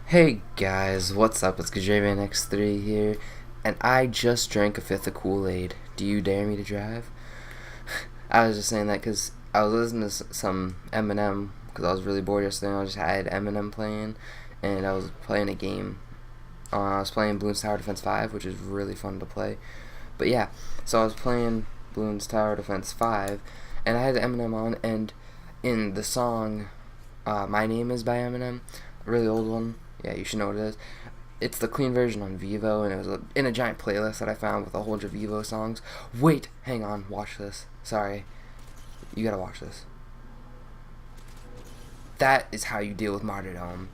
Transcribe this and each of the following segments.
Hey guys, what's up? It's MW3 here, and I just drank a fifth of Kool-Aid. Do you dare me to drive? I was just saying that because I was listening to some Eminem because I was really bored yesterday. I just had Eminem playing, and I was playing a game. I was playing Bloons Tower Defense 5, which is really fun to play. But yeah, so I was playing Bloons Tower Defense 5, and I had Eminem on, and in the song My Name Is by Eminem, a really old one. Yeah, you should know what it is. It's the clean version on Vivo, and it was in a giant playlist that I found with a whole bunch of Vivo songs. Wait, hang on, watch this. Sorry, you gotta watch this. That is how you deal with martyrdom.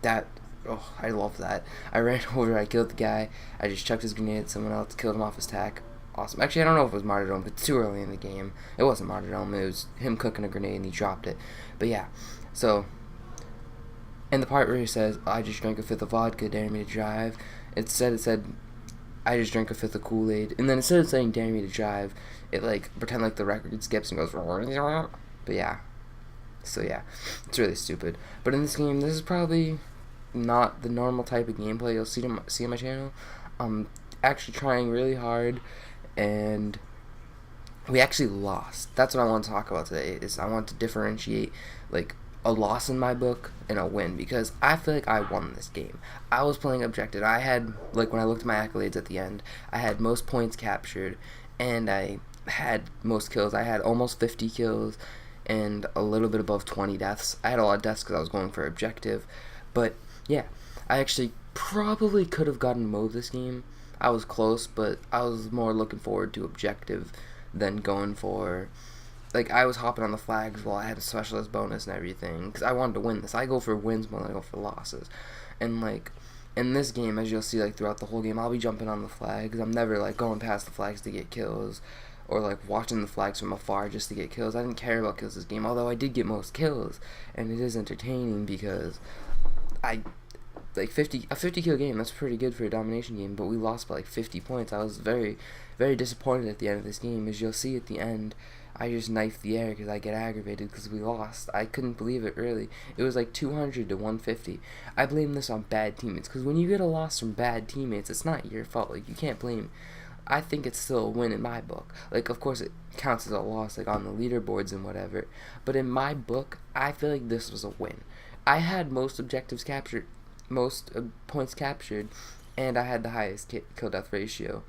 That, oh, I love that. I ran over, I killed the guy, I just chucked his grenade at someone else, killed him off his tack. Awesome. Actually, I don't know if it was martyrdom, but it's too early in the game. It wasn't martyrdom, it was him cooking a grenade and he dropped it. But yeah, so and the part where he says, I just drank a fifth of vodka, dare me to drive, it said, I just drank a fifth of Kool-Aid. And then instead of saying, dare me to drive, it, like, pretend like the record skips and goes, but yeah. So yeah, it's really stupid. But in this game, this is probably not the normal type of gameplay you'll see on my channel. I'm actually trying really hard, and we actually lost. That's what I want to talk about today, is I want to differentiate, like, a loss in my book and a win, because I feel like I won this game. I was playing objective. I had, like, when I looked at my accolades at the end, I had most points captured, and I had most kills. I had almost 50 kills and a little bit above 20 deaths. I had a lot of deaths because I was going for objective, but yeah, I actually probably could have gotten mode this game. I was close, but I was more looking forward to objective than going for, like, I was hopping on the flags while I had a specialist bonus and everything, because I wanted to win this. I go for wins more than I go for losses. And, like, in this game, as you'll see, like, throughout the whole game, I'll be jumping on the flags. I'm never, like, going past the flags to get kills, or, like, watching the flags from afar just to get kills. I didn't care about kills this game, although I did get most kills, and it is entertaining because I, like, a 50 kill game, that's pretty good for a domination game, but we lost by, like, 50 points. I was very, very disappointed at the end of this game. As you'll see at the end, I just knifed the air because I get aggravated because we lost. I couldn't believe it, really. It was like 200 to 150. I blame this on bad teammates, because when you get a loss from bad teammates, it's not your fault. Like, you can't blame. I think it's still a win in my book. Like, of course, it counts as a loss, like, on the leaderboards and whatever. But in my book, I feel like this was a win. I had most objectives captured, most points captured, and I had the highest kill death ratio.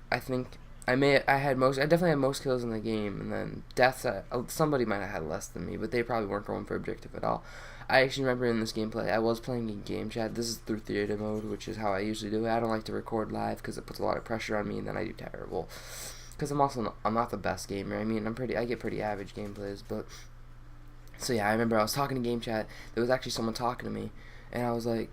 I think I definitely had most kills in the game, and then deaths, somebody might have had less than me, but they probably weren't going for objective at all. I actually remember in this gameplay, I was playing in game chat. This is through theater mode, which is how I usually do it. I don't like to record live because it puts a lot of pressure on me, and then I do terrible. Because I'm not the best gamer. I mean, I get pretty average gameplays, but so yeah, I remember I was talking to game chat. There was actually someone talking to me, and I was like,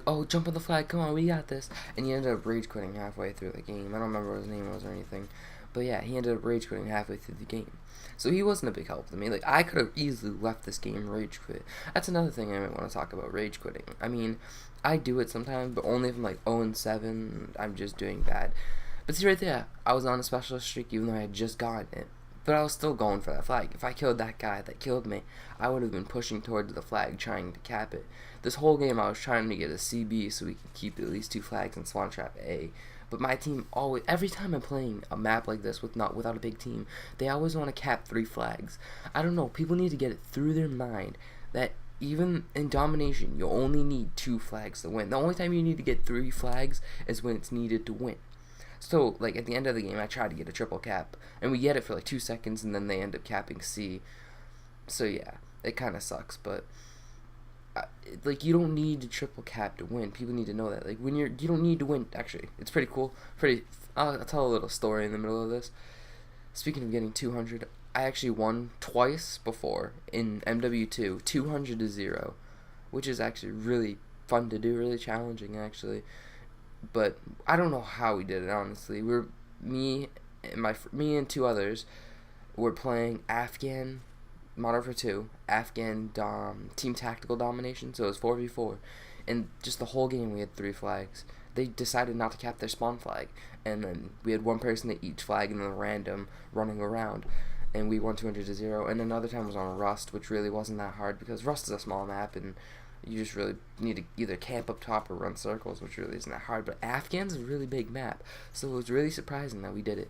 oh, jump on the flag, come on, we got this. And he ended up rage quitting halfway through the game. I don't remember what his name was or anything, but yeah, he ended up rage quitting halfway through the game. So he wasn't a big help to me. Like, I could have easily left this game rage quit. That's another thing I might want to talk about, rage quitting. I mean, I do it sometimes, but only if I'm like 0-7, I'm just doing bad. But see right there, I was on a specialist streak even though I had just gotten it. But I was still going for that flag. If I killed that guy that killed me, I would have been pushing towards the flag trying to cap it. This whole game I was trying to get a CB so we could keep at least 2 flags in Spawn Trap A. But my team always, every time I'm playing a map like this without a big team, they always want to cap 3 flags. I don't know, people need to get it through their mind that even in domination, you only need 2 flags to win. The only time you need to get 3 flags is when it's needed to win. So, like, at the end of the game, I tried to get a triple cap, and we get it for, like, 2 seconds, and then they end up capping C. So, yeah, it kind of sucks, but, like, you don't need to triple cap to win. People need to know that. Like, you don't need to win, actually. It's pretty cool. I'll tell a little story in the middle of this. Speaking of getting 200, I actually won twice before in MW2, 200 to 0, which is actually really fun to do, really challenging, actually. But I don't know how we did it, honestly. Me and 2 others were playing Afghan Modern Warfare 2, Afghan team tactical domination, so it was 4v4, and just the whole game we had 3 flags. They decided not to cap their spawn flag, and then we had 1 person at each flag and then random running around, and we won 200 to 0. And another time was on Rust, which really wasn't that hard because Rust is a small map, and You just really need to either camp up top or run circles, which really isn't that hard. But Afghan's a really big map, so it was really surprising that we did it.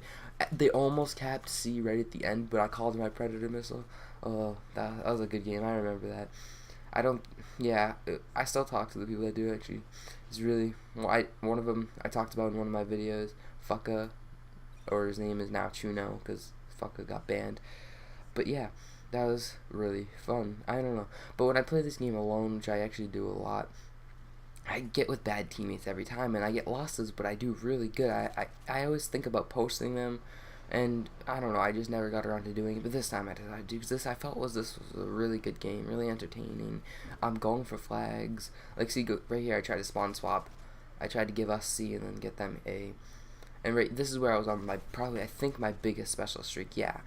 They almost capped C right at the end, but I called my Predator missile. Oh, that was a good game. I remember that. I don't. Yeah, I still talk to the people that do actually. It's really one of them I talked about in one of my videos. Fucka, or his name is now Chuno because Fucka got banned. But yeah, that was really fun. I don't know. But when I play this game alone, which I actually do a lot, I get with bad teammates every time, and I get losses, but I do really good. I always think about posting them, and I don't know, I just never got around to doing it. But this time I decided to, because this was a really good game, really entertaining. I'm going for flags. Like, see, right here, I tried to spawn swap. I tried to give us C and then get them A. And this is where I was on my, probably, I think, my biggest special streak. Yeah.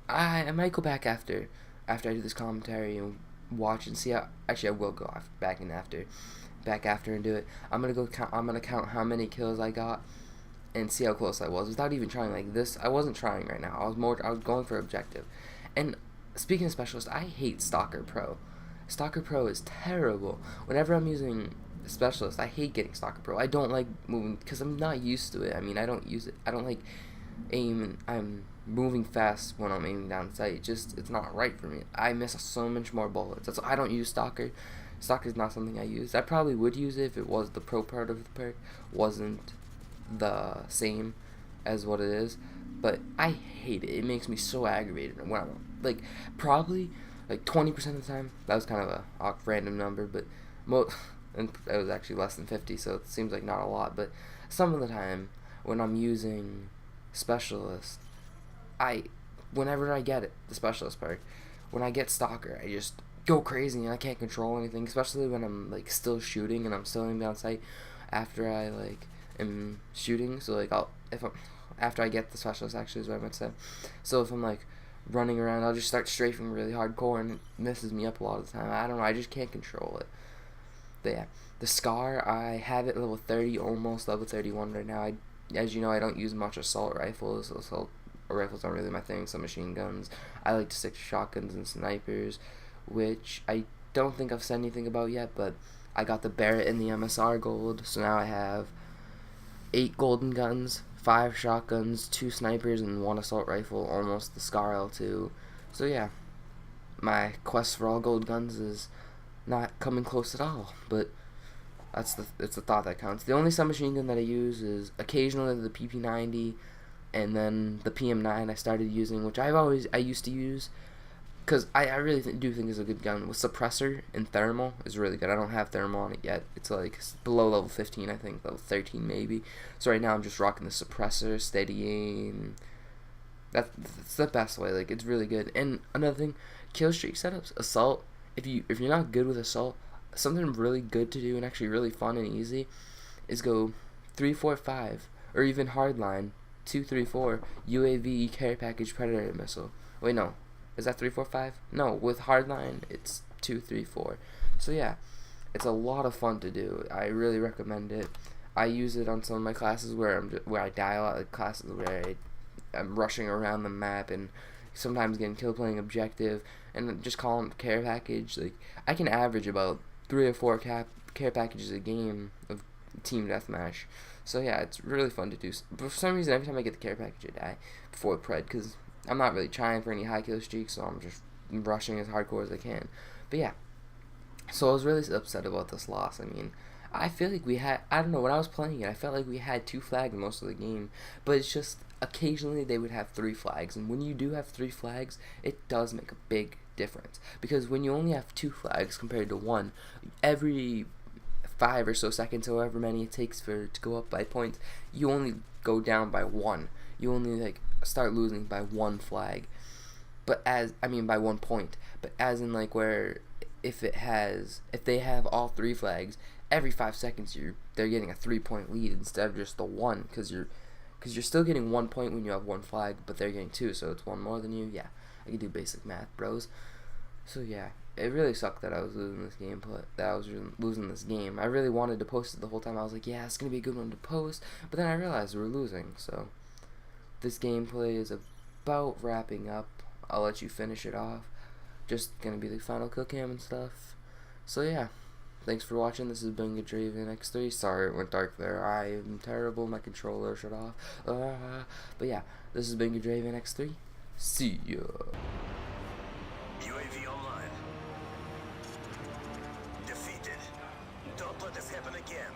I might go back after I do this commentary and watch and see how. Actually, I will go back after and do it. I'm gonna count how many kills I got and see how close I was without even trying. Like this, I wasn't trying right now. I was going for objective. And speaking of specialist, I hate Stalker Pro. Stalker Pro is terrible. Whenever I'm using specialist, I hate getting Stalker Pro. I don't like moving because I'm not used to it. I mean, I don't use it. I don't like aim, and I'm moving fast when I'm aiming down sight. It's not right for me. I miss so much more bullets. That's why I don't use Stalker. Stalker is not something I use. I probably would use it if it was the pro part of the perk wasn't the same as what it is, but I hate it. It makes me so aggravated when I'm like, probably like 20% of the time. That was kind of a random number, but and it was actually less than 50, so it seems like not a lot. But some of the time when I'm using specialist, whenever I get it, the specialist perk, when I get Stalker, I just go crazy and I can't control anything, especially when I'm like still shooting and I'm still aiming down sight after I like am shooting. So like after I get the specialist, actually is what I meant to say. So if I'm like running around, I'll just start strafing really hardcore and it messes me up a lot of the time. I don't know, I just can't control it. But yeah, the Scar, I have it level 30, almost level 31 right now. As you know, I don't use much assault rifles. Assault rifles aren't really my thing. Some machine guns. I like to stick to shotguns and snipers, which I don't think I've said anything about yet, but I got the Barrett and the MSR gold, so now I have 8 golden guns, 5 shotguns, 2 snipers, and 1 assault rifle, almost the Scar L2. So yeah, my quest for all gold guns is not coming close at all, but it's the thought that counts. The only submachine gun that I use is occasionally the PP90, and then the PM9 I started using, which I used to use, because I really do think is a good gun. With suppressor and thermal is really good. I don't have thermal on it yet. It's like below level 15, I think, level 13 maybe. So right now I'm just rocking the suppressor, steady aim. That's the best way. Like, it's really good. And another thing, kill streak setups, assault. If you're not good with assault, something really good to do and actually really fun and easy is go 3-4-5 or even hardline 2-3-4 UAV care package Predator missile. Wait, no, is that 3-4-5? No, with hardline it's 2-3-4. So yeah, it's a lot of fun to do. I really recommend it. I use it on some of my classes where I die a lot, like classes where I'm rushing around the map and sometimes getting killed playing objective, and just call them care package. Like, I can average about 3 or 4 care packages a game of team deathmatch. So yeah, it's really fun to do. But for some reason, every time I get the care package, I die before pred, because I'm not really trying for any high kill streaks, so I'm just rushing as hardcore as I can. But yeah, so I was really upset about this loss. I mean, I feel like we had, I don't know, when I was playing it, I felt like we had 2 flags most of the game, but it's just occasionally they would have 3 flags, and when you do have 3 flags, it does make a big difference, because when you only have 2 flags compared to 1, every 5 or so seconds, however many it takes for it to go up by points, you only go down by 1. You only like start losing by 1 flag, but by 1 point. But as in like where if they have all 3 flags, every 5 seconds they're getting a 3-point lead instead of just the 1, because you're still getting 1 point when you have 1 flag, but they're getting 2, so it's 1 more than you. Yeah, I can do basic math, bros. So yeah, it really sucked that I was losing this game. I really wanted to post it the whole time. I was like, yeah, it's gonna be a good one to post, but then I realized we were losing. So this gameplay is about wrapping up. I'll let you finish it off. Just gonna be the final kill cam and stuff. So yeah, thanks for watching. This has been Draven X3. Sorry it went dark there. I am terrible. My controller shut off. But yeah, this has been Draven X3. See ya. UAV online. Defeated. Don't let this happen again.